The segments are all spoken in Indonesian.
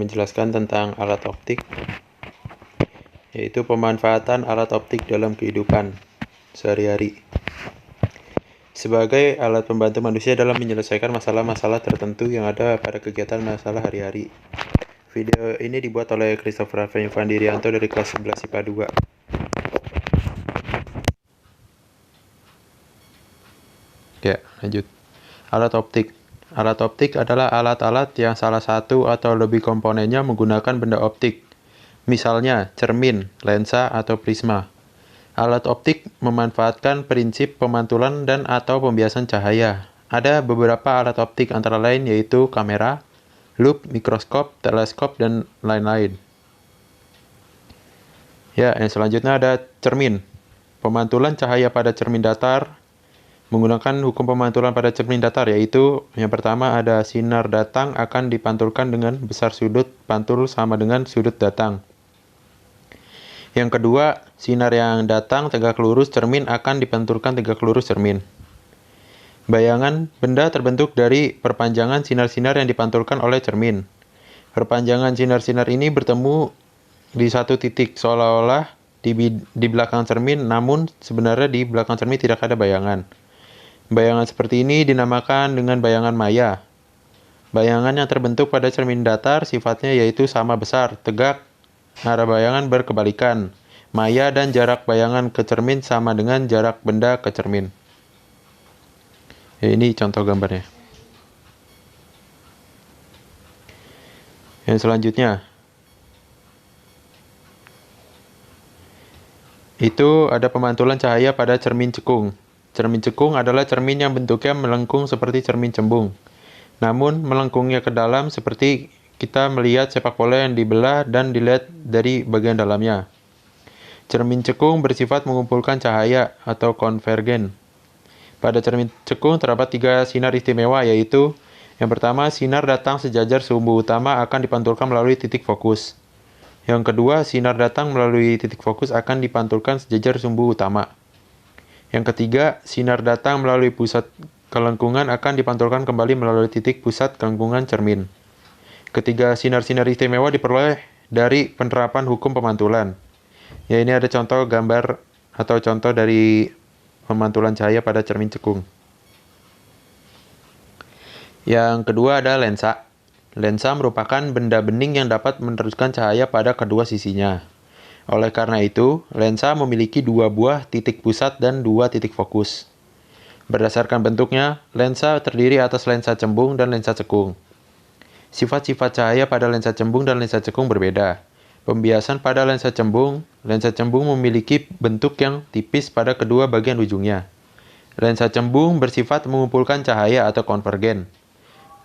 menjelaskan tentang alat optik, yaitu pemanfaatan alat optik dalam kehidupan sehari-hari. Sebagai alat pembantu manusia dalam menyelesaikan masalah-masalah tertentu yang ada pada kegiatan masalah hari-hari. Video ini dibuat oleh Christopher Vandirianto dari kelas 11 IPA 2. Ya, lanjut. Alat optik. Alat optik adalah alat-alat yang salah satu atau lebih komponennya menggunakan benda optik. Misalnya, cermin, lensa, atau prisma. Alat optik memanfaatkan prinsip pemantulan dan atau pembiasan cahaya. Ada beberapa alat optik antara lain yaitu kamera, loupe, mikroskop, teleskop, dan lain-lain. Ya, yang selanjutnya ada cermin. Pemantulan cahaya pada cermin datar. Menggunakan hukum pemantulan pada cermin datar, yaitu yang pertama ada sinar datang akan dipantulkan dengan besar sudut pantul sama dengan sudut datang. Yang kedua, sinar yang datang tegak lurus cermin akan dipantulkan tegak lurus cermin. Bayangan benda terbentuk dari perpanjangan sinar-sinar yang dipantulkan oleh cermin. Perpanjangan sinar-sinar ini bertemu di satu titik, seolah-olah di belakang cermin, namun sebenarnya di belakang cermin tidak ada bayangan. Bayangan seperti ini dinamakan dengan bayangan maya. Bayangan yang terbentuk pada cermin datar sifatnya yaitu sama besar, tegak, arah bayangan berkebalikan. Maya dan jarak bayangan ke cermin sama dengan jarak benda ke cermin. Ya, ini contoh gambarnya. Yang selanjutnya, itu ada pemantulan cahaya pada cermin cekung. Cermin cekung adalah cermin yang bentuknya melengkung seperti cermin cembung. Namun, melengkungnya ke dalam seperti kita melihat sepak bola yang dibelah dan dilihat dari bagian dalamnya. Cermin cekung bersifat mengumpulkan cahaya atau konvergen. Pada cermin cekung terdapat 3 sinar istimewa, yaitu yang pertama, sinar datang sejajar sumbu utama akan dipantulkan melalui titik fokus. Yang kedua, sinar datang melalui titik fokus akan dipantulkan sejajar sumbu utama. Yang ketiga, sinar datang melalui pusat kelengkungan akan dipantulkan kembali melalui titik pusat kelengkungan cermin. Ketiga sinar-sinar istimewa diperoleh dari penerapan hukum pemantulan. Ya, ini ada contoh gambar atau contoh dari pemantulan cahaya pada cermin cekung. Yang kedua ada lensa. Lensa merupakan benda bening yang dapat meneruskan cahaya pada kedua sisinya. Oleh karena itu, lensa memiliki 2 buah titik pusat dan 2 titik fokus. Berdasarkan bentuknya, lensa terdiri atas lensa cembung dan lensa cekung. Sifat-sifat cahaya pada lensa cembung dan lensa cekung berbeda. Pembiasan pada lensa cembung memiliki bentuk yang tipis pada kedua bagian ujungnya. Lensa cembung bersifat mengumpulkan cahaya atau konvergen.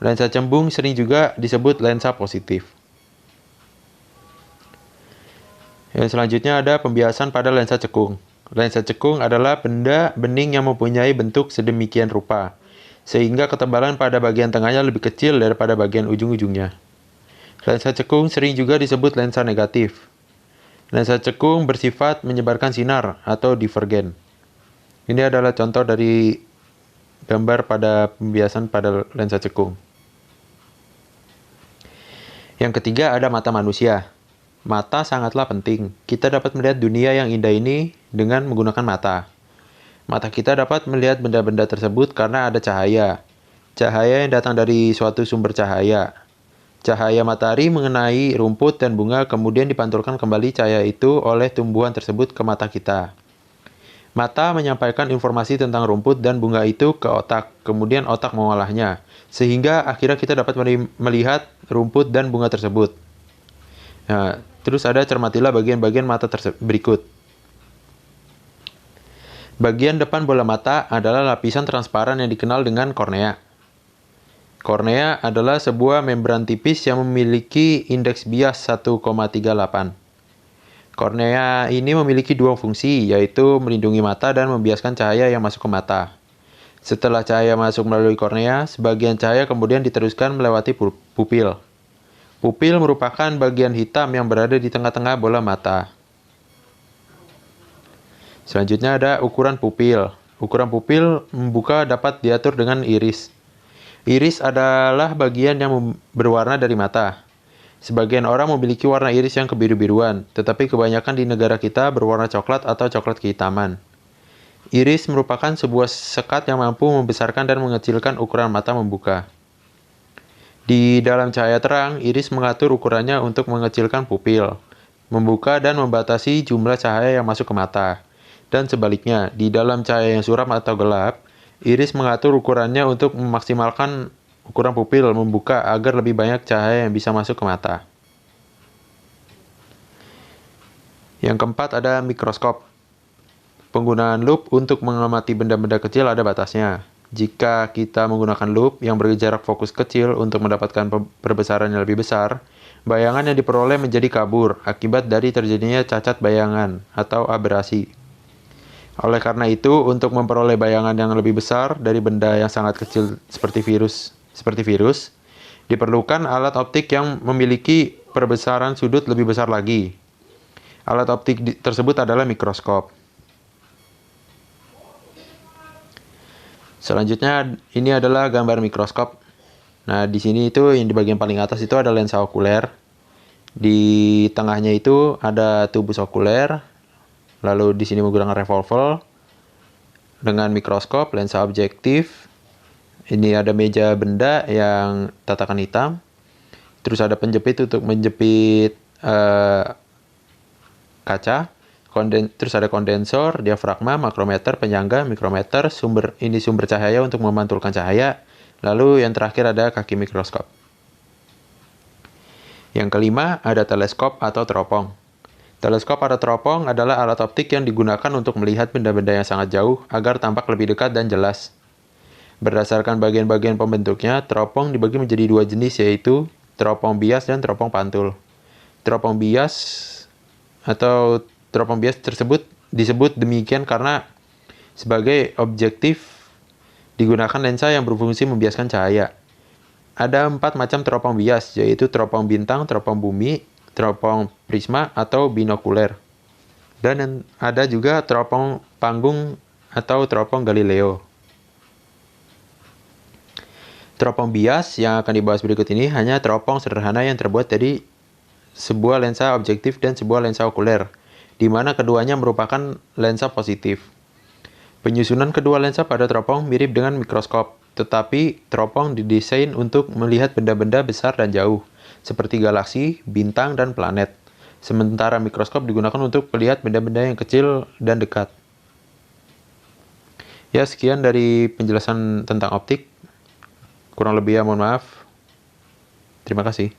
Lensa cembung sering juga disebut lensa positif. Yang selanjutnya ada pembiasan pada lensa cekung. Lensa cekung adalah benda bening yang mempunyai bentuk sedemikian rupa, sehingga ketebalan pada bagian tengahnya lebih kecil daripada bagian ujung-ujungnya. Lensa cekung sering juga disebut lensa negatif. Lensa cekung bersifat menyebarkan sinar atau divergen. Ini adalah contoh dari gambar pada pembiasan pada lensa cekung. Yang ketiga ada mata manusia. Mata sangatlah penting. Kita dapat melihat dunia yang indah ini dengan menggunakan mata. Mata kita dapat melihat benda-benda tersebut karena ada cahaya. Cahaya yang datang dari suatu sumber cahaya. Cahaya matahari mengenai rumput dan bunga, kemudian dipantulkan kembali cahaya itu oleh tumbuhan tersebut ke mata kita. Mata menyampaikan informasi tentang rumput dan bunga itu ke otak, kemudian otak mengolahnya, sehingga akhirnya kita dapat melihat rumput dan bunga tersebut. Nah, terus ada cermatilah bagian-bagian mata berikut. Bagian depan bola mata adalah lapisan transparan yang dikenal dengan kornea. Kornea adalah sebuah membran tipis yang memiliki indeks bias 1,38. Kornea ini memiliki 2 fungsi, yaitu melindungi mata dan membiaskan cahaya yang masuk ke mata. Setelah cahaya masuk melalui kornea, sebagian cahaya kemudian diteruskan melewati pupil. Pupil merupakan bagian hitam yang berada di tengah-tengah bola mata. Selanjutnya ada ukuran pupil. Ukuran pupil membuka dapat diatur dengan iris. Iris adalah bagian yang berwarna dari mata. Sebagian orang memiliki warna iris yang kebiru-biruan, tetapi kebanyakan di negara kita berwarna coklat atau coklat kehitaman. Iris merupakan sebuah sekat yang mampu membesarkan dan mengecilkan ukuran mata membuka. Di dalam cahaya terang, iris mengatur ukurannya untuk mengecilkan pupil, membuka dan membatasi jumlah cahaya yang masuk ke mata. Dan sebaliknya, di dalam cahaya yang suram atau gelap, iris mengatur ukurannya untuk memaksimalkan ukuran pupil membuka agar lebih banyak cahaya yang bisa masuk ke mata. Yang keempat ada mikroskop. Penggunaan lup untuk mengamati benda-benda kecil ada batasnya. Jika kita menggunakan lup yang berjarak fokus kecil untuk mendapatkan perbesaran yang lebih besar, bayangan yang diperoleh menjadi kabur akibat dari terjadinya cacat bayangan atau aberasi. Oleh karena itu, untuk memperoleh bayangan yang lebih besar dari benda yang sangat kecil seperti virus, diperlukan alat optik yang memiliki perbesaran sudut lebih besar lagi. Alat optik tersebut adalah mikroskop. Selanjutnya, ini adalah gambar mikroskop. Nah, di sini itu yang di bagian paling atas itu ada lensa okuler. Di tengahnya itu ada tubus okuler. Lalu di sini menggunakan revolver dengan mikroskop, lensa objektif. Ini ada meja benda yang tatakan hitam. Terus ada penjepit untuk menjepit kaca. Terus ada kondensor, diafragma, makrometer, penyangga, mikrometer, sumber cahaya untuk memantulkan cahaya. Lalu yang terakhir ada kaki mikroskop. Yang kelima ada teleskop atau teropong. Teleskop atau teropong adalah alat optik yang digunakan untuk melihat benda-benda yang sangat jauh agar tampak lebih dekat dan jelas. Berdasarkan bagian-bagian pembentuknya, teropong dibagi menjadi dua jenis, yaitu teropong bias dan teropong pantul. Teropong bias tersebut disebut demikian karena sebagai objektif digunakan lensa yang berfungsi membiaskan cahaya. Ada 4 macam teropong bias, yaitu teropong bintang, teropong bumi, teropong prisma, atau binokuler. Dan ada juga teropong panggung atau teropong Galileo. Teropong bias yang akan dibahas berikut ini hanya teropong sederhana yang terbuat dari sebuah lensa objektif dan sebuah lensa okuler, di mana keduanya merupakan lensa positif. Penyusunan kedua lensa pada teropong mirip dengan mikroskop, tetapi teropong didesain untuk melihat benda-benda besar dan jauh, seperti galaksi, bintang, dan planet. Sementara mikroskop digunakan untuk melihat benda-benda yang kecil dan dekat. Ya, sekian dari penjelasan tentang optik. Kurang lebih ya mohon maaf. Terima kasih.